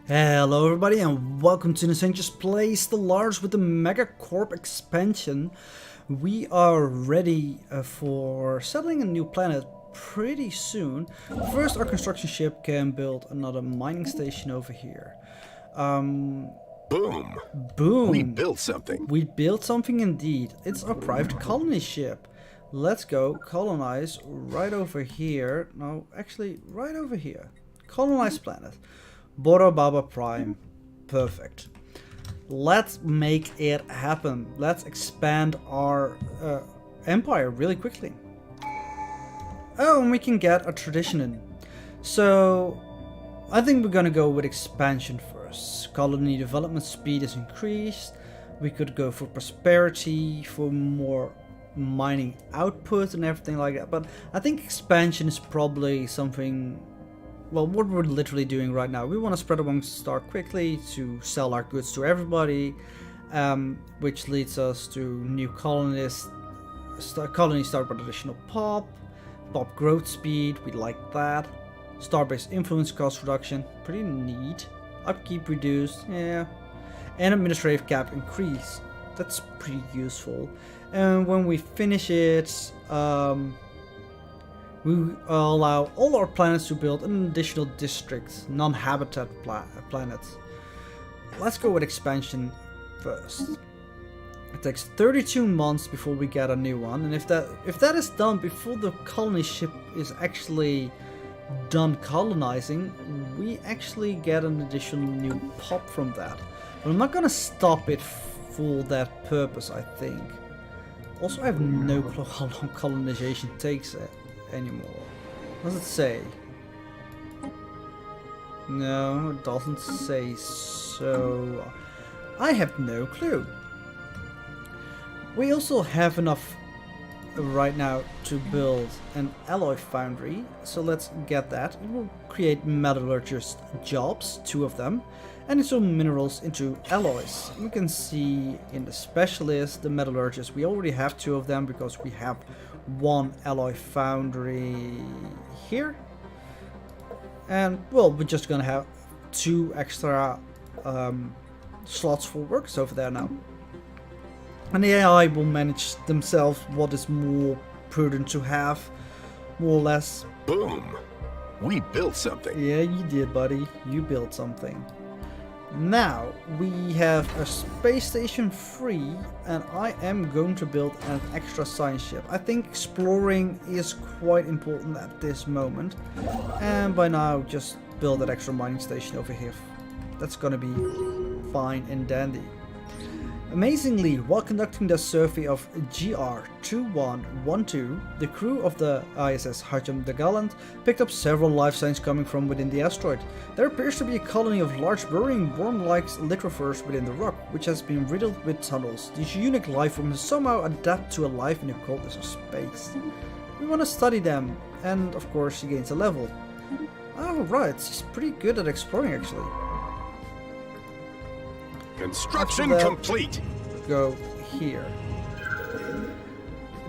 Hello everybody and welcome to this Just Play Stellaris with the MegaCorp expansion. We are ready for settling a new planet pretty soon. First, our construction ship can build another mining station over here. Boom! Boom! We built something. We built something indeed. It's our private colony ship. Let's go colonize right over here. No, actually right over here. Colonize planet. Bora Baba Prime. Perfect. Let's make it happen. Let's expand our empire really quickly. Oh, and we can get a tradition in. So, I think we're gonna go with expansion first. Colony development speed is increased. We could go for prosperity, for more mining output and everything like that. But I think expansion is probably something... Well, what we're literally doing right now, we want to spread among star quickly to sell our goods to everybody, which leads us to new colonies. Colonies start with additional pop growth speed, we like that. Star-based influence cost reduction, pretty neat. Upkeep reduced, yeah. And administrative cap increase, that's pretty useful. And when we finish it, we allow all our planets to build an additional district, non-habitat planets. Let's go with expansion first. It takes 32 months before we get a new one, and if that is done before the colony ship is actually done colonizing, we actually get an additional new pop from that. But I'm not gonna stop it for that purpose, I think. Also, I have no clue how long colonization takes anymore. What does it say? No, it doesn't say, so I have no clue. We also have enough right now to build an alloy foundry, so let's get that. It will create metallurgist jobs, 2 of them, and install minerals into alloys. We can see in the specialist, the metallurgist, we already have 2 of them because we have 1 alloy foundry here, and well, we're just gonna have 2 extra slots for workers over there now, and the AI will manage themselves what is more prudent to have, more or less. Boom! We built something. Yeah, you did, buddy. You built something. Now we have a space station free, and I am going to build an extra science ship. I think exploring is quite important at this moment, and by now just build that extra mining station over here. That's gonna be fine and dandy. Amazingly, while conducting the survey of GR2112, the crew of the ISS Hajam the Gallant picked up several life signs coming from within the asteroid. There appears to be a colony of large burrowing worm-like lithophores within the rock, which has been riddled with tunnels. These unique life forms somehow adapt to a life in the coldness of space. We want to study them, and of course he gains a level. Oh right, he's pretty good at exploring actually. Construction complete. Go here.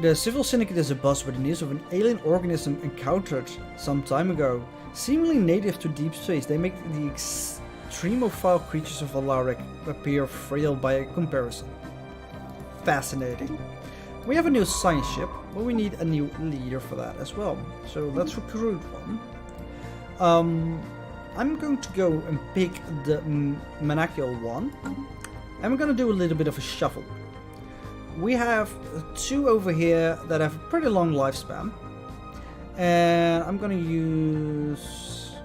The civil syndicate is abuzz with the news of an alien organism encountered some time ago. Seemingly native to deep space, they make the extremophile creatures of Alaric appear frail by comparison. Fascinating. We have a new science ship, but we need a new leader for that as well. So let's recruit one. I'm going to go and pick the Manakial one. I'm going to do a little bit of a shuffle. We have 2 over here that have a pretty long lifespan. And I'm going to use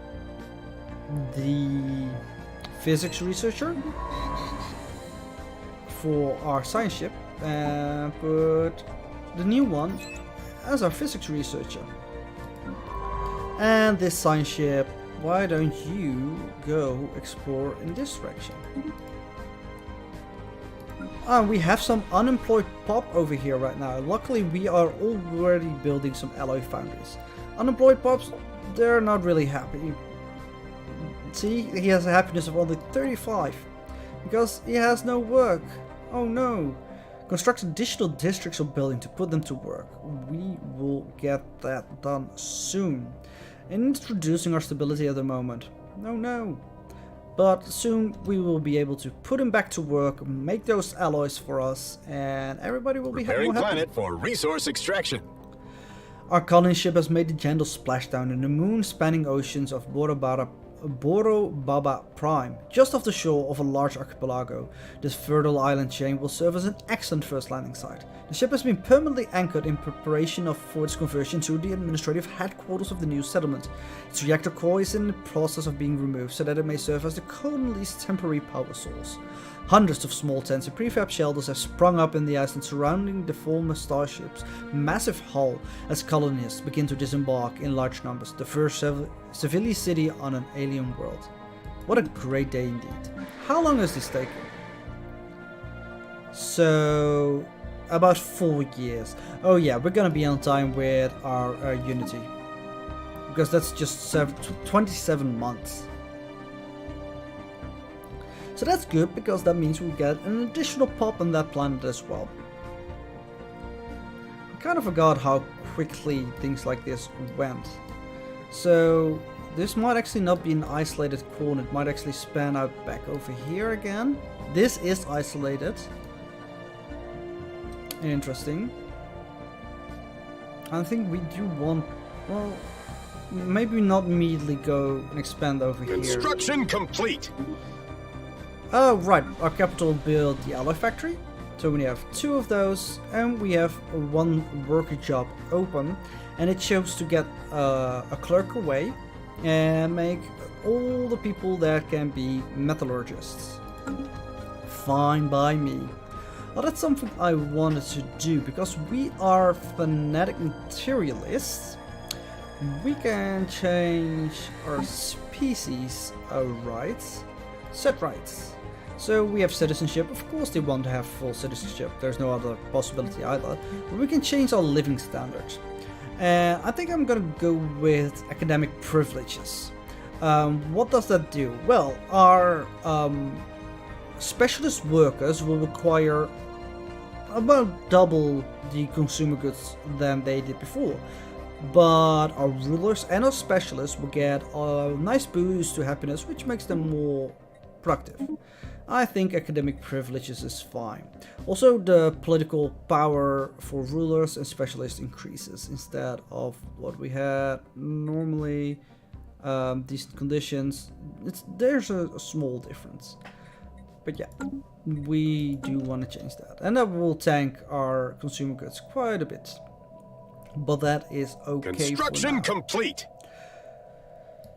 the physics researcher for our science ship. And put the new one as our physics researcher. And this science ship, why don't you go explore in this direction? We have some unemployed pop over here right now. Luckily we are already building some alloy foundries. Unemployed pops, they're not really happy. See, he has a happiness of only 35 because he has no work. Oh no. Construct additional districts or building to put them to work. We will get that done soon. And introducing our stability at the moment. No. But soon we will be able to put him back to work, make those alloys for us, and everybody will be Preparing more happy. planet for resource extraction. Our colony ship has made a gentle splashdown in the moon-spanning oceans of Boro Baba Prime, just off the shore of a large archipelago. This fertile island chain will serve as an excellent first landing site. The ship has been permanently anchored in preparation for its conversion to the administrative headquarters of the new settlement. Its reactor core is in the process of being removed so that it may serve as the colony's temporary power source. Hundreds of small tents and prefab shelters have sprung up in the island surrounding the former starship's massive hull as colonists begin to disembark in large numbers, the first Cevelli city on an alien world. What a great day indeed. How long has this taken? So, about 4 years. Oh yeah, we're gonna be on time with our Unity. Because that's just 27 months. So that's good, because that means we get an additional pop on that planet as well. I kind of forgot how quickly things like this went. So this might actually not be an isolated corner, it might actually span out back over here again. This is isolated. Interesting. I think we do want, well, maybe not immediately go and expand over here. Construction complete. Oh right, our capital built the alloy factory. So we have 2 of those, and we have 1 worker job open, and it shows to get a clerk away and make all the people that can be metallurgists. Fine by me. Well, that's something I wanted to do, because we are fanatic materialists. We can change our species rights, set rights. So we have citizenship. Of course they want to have full citizenship, there's no other possibility either. But we can change our living standards. I think I'm gonna go with academic privileges. What does that do? Well, our specialist workers will require about double the consumer goods than they did before. But our rulers and our specialists will get a nice boost to happiness, which makes them more productive. I think academic privileges is fine. Also, the political power for rulers and specialists increases instead of what we had normally. Decent conditions. There's a small difference. But yeah, we do want to change that. And that will tank our consumer goods quite a bit. But that is okay. Construction complete.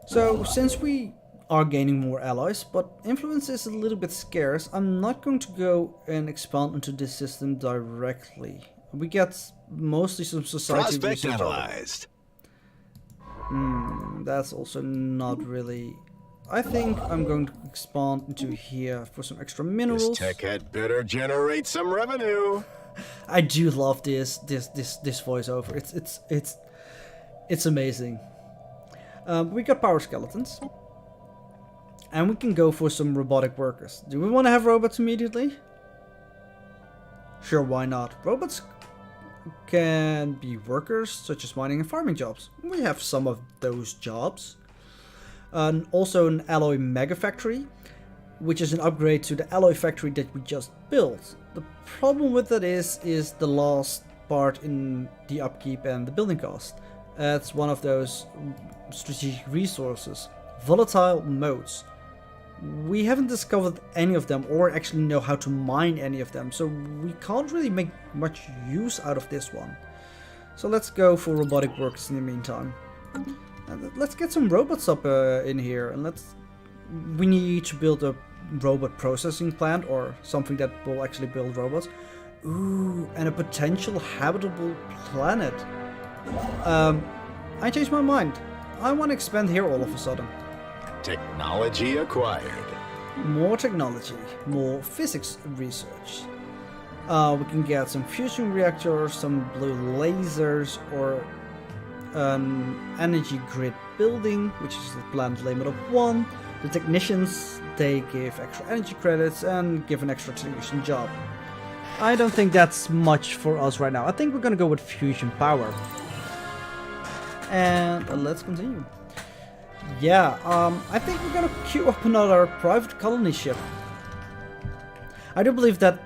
So, since we are gaining more allies, but influence is a little bit scarce, I'm not going to go and expand into this system directly. We get mostly some society Prospect research. analyzed. That's also not really. I think I'm going to expand into here for some extra minerals. This tech had better generate some revenue. I do love this voiceover. It's amazing. We got power skeletons. And we can go for some robotic workers. Do we want to have robots immediately? Sure, why not? Robots can be workers, such as mining and farming jobs. We have some of those jobs. And also an alloy mega factory, which is an upgrade to the alloy factory that we just built. The problem with that is the last part in the upkeep and the building cost. It's one of those strategic resources. Volatile modes. We haven't discovered any of them or actually know how to mine any of them, so we can't really make much use out of this one. So let's go for robotic workers in the meantime. And let's get some robots up in here, and we need to build a robot processing plant or something that will actually build robots. Ooh, and a potential habitable planet. I changed my mind. I want to expand here all of a sudden. Technology acquired. More technology, more physics research. We can get some fusion reactors, some blue lasers, or an energy grid building, which is a planet limit of 1. The technicians, they give extra energy credits and give an extra technician job. I don't think that's much for us right now. I think we're gonna go with fusion power. And let's continue. Yeah, I think we're gonna queue up another private colony ship. I do believe that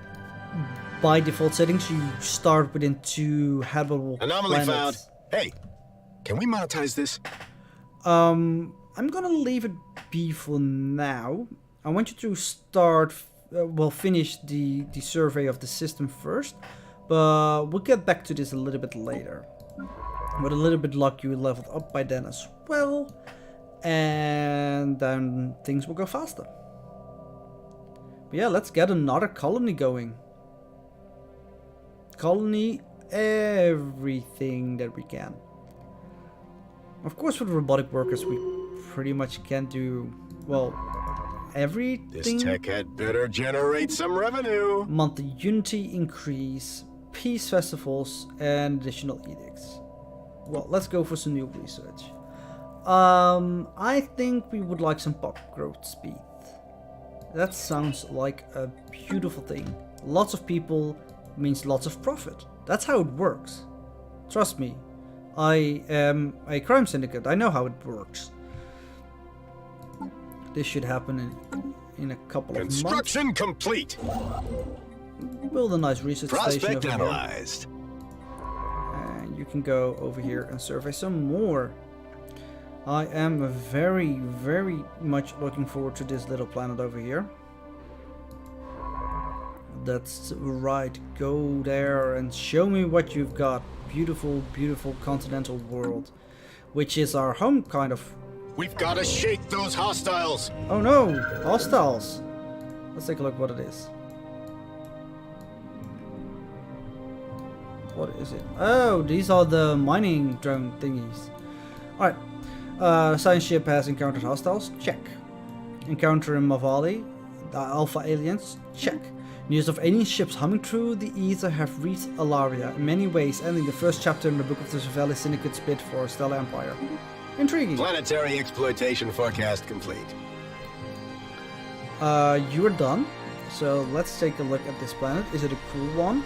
by default settings you start within 2 habitable Anomaly found. planets. Hey, can we monetize this? I'm gonna leave it be for now. I want you to start, finish the survey of the system first, but we'll get back to this a little bit later. With a little bit luck, you leveled up by then as well, and then things will go faster. But yeah, let's get another colony going. Colony everything that we can. Of course, with robotic workers, we pretty much can do, well, everything. This tech had better generate some revenue. Monthly unity increase, peace festivals, and additional edicts. Well, let's go for some new research. I think we would like some pop growth speed. That sounds like a beautiful thing. Lots of people means lots of profit. That's how it works. Trust me. I am a crime syndicate. I know how it works. This should happen in a couple of months. Construction complete. Build a nice research station Prospect over analyzed. here. And you can go over here and survey some more. I am very, very much looking forward to this little planet over here. That's right. Go there and show me what you've got. Beautiful, beautiful continental world, which is our home, kind of. We've got to shake those hostiles. Oh no, hostiles. Let's take a look what it is. What is it? Oh, these are the mining drone thingies. Alright. Science ship has encountered hostiles. Check. Encountering Mavali. The alpha aliens. Check. News of alien ships humming through the ether have reached Alaria in many ways, ending the first chapter in the book of the Cevelli Syndicate's bid for Stellar Empire. Intriguing. Planetary exploitation forecast complete. You are done. So let's take a look at this planet. Is it a cool one?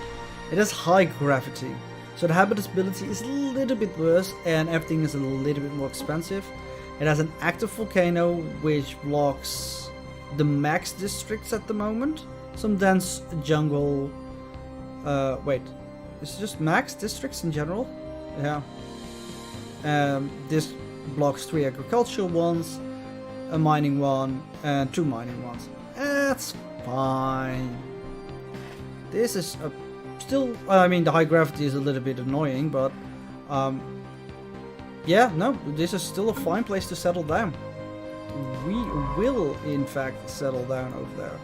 It has high gravity, so the habitability is a little bit worse and everything is a little bit more expensive. It has an active volcano which blocks the max districts at the moment. Some dense jungle. Wait, is it just max districts in general? Yeah. This blocks 3 agricultural ones, a mining one, and 2 mining ones. That's fine. This is a still, I mean, the high gravity is a little bit annoying, but yeah, no, this is still a fine place to settle down. We will, in fact, settle down over there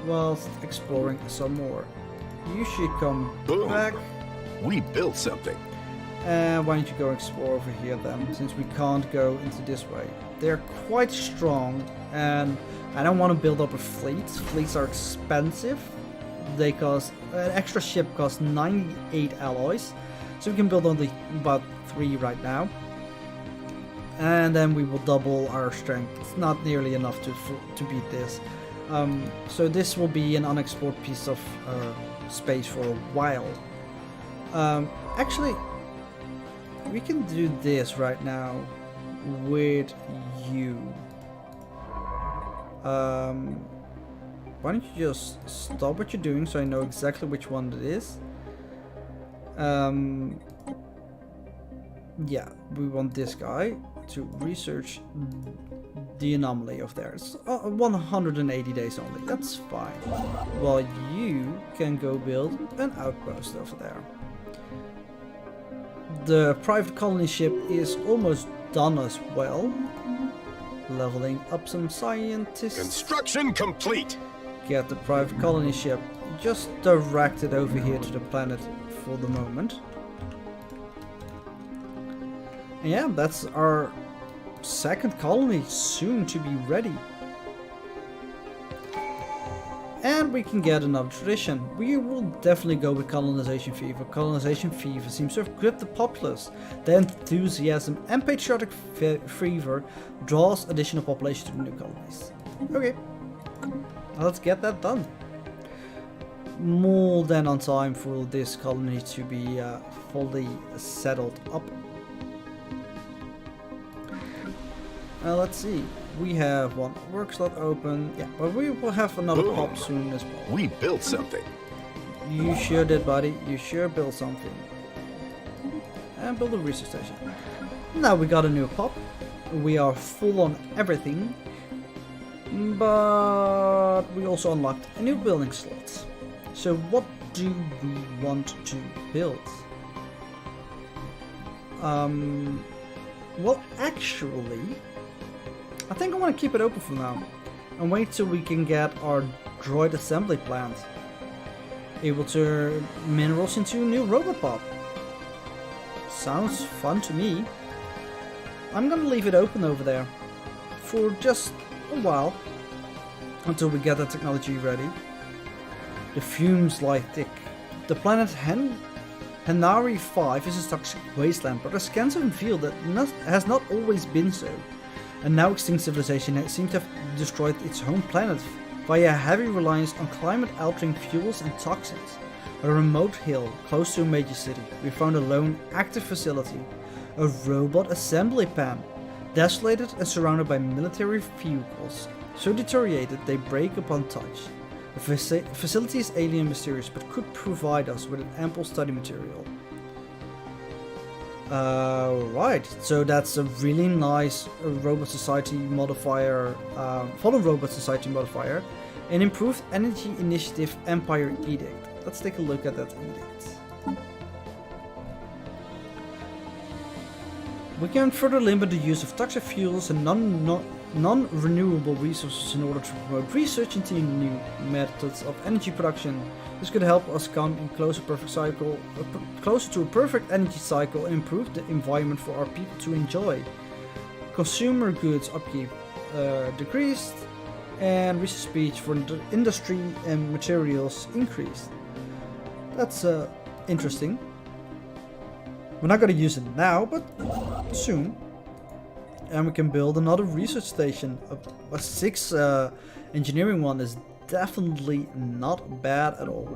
whilst exploring some more. You should come Boom. back. We built something. And why don't you go explore over here then, since we can't go into this way. They're quite strong, and I don't want to build up a fleet. Fleets are expensive. They cost, an extra ship costs 98 alloys, so we can build only about 3 right now. And then we will double our strength. It's not nearly enough to beat this. So this will be an unexplored piece of space for a while. Actually, we can do this right now with you. Why don't you just stop what you're doing so I know exactly which one it is. Yeah, we want this guy to research the anomaly of theirs. 180 days only, that's fine. While you can go build an outpost over there. The private colony ship is almost done as well. Leveling up some scientists. Construction complete. Get the private colony ship just directed over here to the planet for the moment. And yeah, that's our second colony, soon to be ready. And we can get another tradition. We will definitely go with colonization fever. Colonization fever seems to have gripped the populace. The enthusiasm and patriotic fever draws additional population to the new colonies. Okay, let's get that done. More than on time for this colony to be fully settled up. Let's see. We have one work slot open. Yeah, but we will have another Boom. pop soon as well. We built something. You sure did, buddy. You sure built something. And build a research station. Now we got a new pop. We are full on everything. But we also unlocked a new building slot. So what do we want to build? Well, actually, I think I want to keep it open for now and wait till we can get our droid assembly plant. Able to turn minerals into new robot pop. Sounds fun to me. I'm gonna leave it open over there for just a while until we get the technology ready. The fumes lie thick. The planet Henari 5 is a toxic wasteland, but the scans have revealed that has not always been so. A now extinct civilization seems to have destroyed its home planet via heavy reliance on climate-altering fuels and toxins. On a remote hill close to a major city, we found a lone active facility, a robot assembly plant, desolated and surrounded by military vehicles, so deteriorated they break upon touch. The facility is alien and mysterious, but could provide us with an ample study material. Right, so that's a really nice Robot Society modifier, Fallen Robot Society modifier, an improved energy initiative Empire Edict. Let's take a look at that edict. We can further limit the use of toxic fuels and non-renewable resources in order to promote research into new methods of energy production. This could help us come in closer to a perfect energy cycle and improve the environment for our people to enjoy. Consumer goods upkeep decreased, and research speeds for industry and materials increased. That's interesting. We're not going to use it now, but soon. And we can build another research station. A 6 engineering one is definitely not bad at all.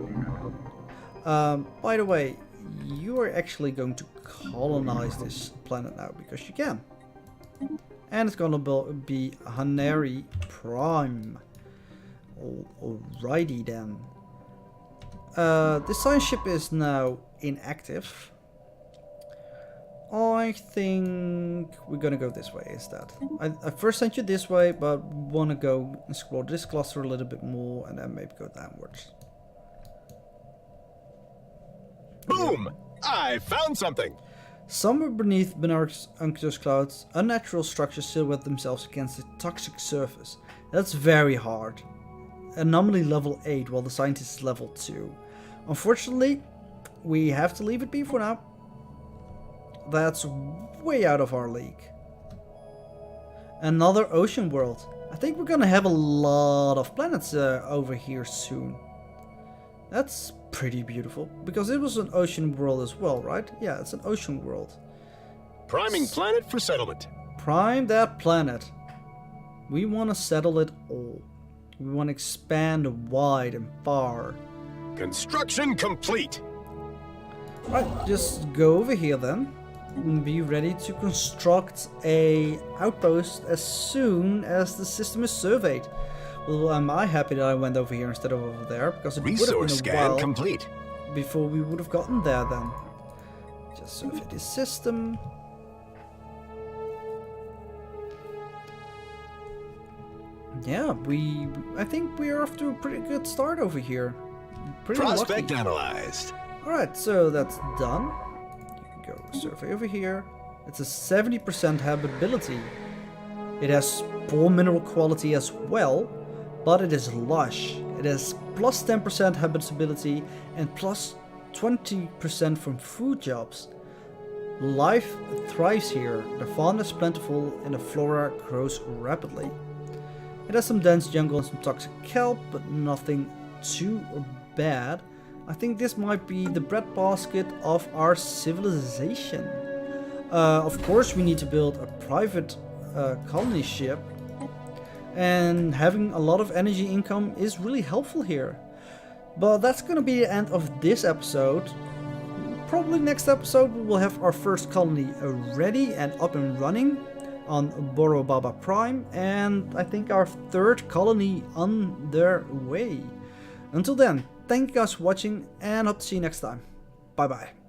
By the way, you are actually going to colonize this planet now because you can. And it's gonna be Haneri Prime. Alrighty then. The science ship is now inactive. I think we're gonna go this way instead. I first sent you this way, but wanna go explore this cluster a little bit more and then maybe go downwards. Boom! I found something! Somewhere beneath Benark's unctuous clouds, unnatural structures silhouette themselves against the toxic surface. That's very hard. Anomaly level 8 while the scientist is level 2. Unfortunately, we have to leave it be for now. That's way out of our league. Another ocean world. I think we're gonna have a lot of planets over here soon. That's pretty beautiful, because it was an ocean world as well, right? Yeah, it's an ocean world. Priming planet for settlement. Prime that planet. We want to settle it all. We want to expand wide and far. Construction complete. Right, just go over here then. And be ready to construct a outpost as soon as the system is surveyed. Well, am I happy that I went over here instead of over there, because it would have Resource been a scan while complete. before we would have gotten there then. Just survey this system. Yeah, I think we are off to a pretty good start over here. Pretty Prospect lucky. analyzed. Alright, so that's done. You can go survey over here. It's a 70% habitability. It has poor mineral quality as well, but it is lush. It has plus 10% habitability and plus 20% from food jobs. Life thrives here. The fauna is plentiful and the flora grows rapidly. It has some dense jungle and some toxic kelp, but nothing too bad. I think this might be the breadbasket of our civilization. Of course, we need to build a private colony ship, and having a lot of energy income is really helpful here. But that's gonna be the end of this episode. Probably next episode we will have our first colony ready and up and running. on Boro Baba Prime, and I think our 3rd colony on their way. Until then, thank you guys for watching, and hope to see you next time. Bye bye.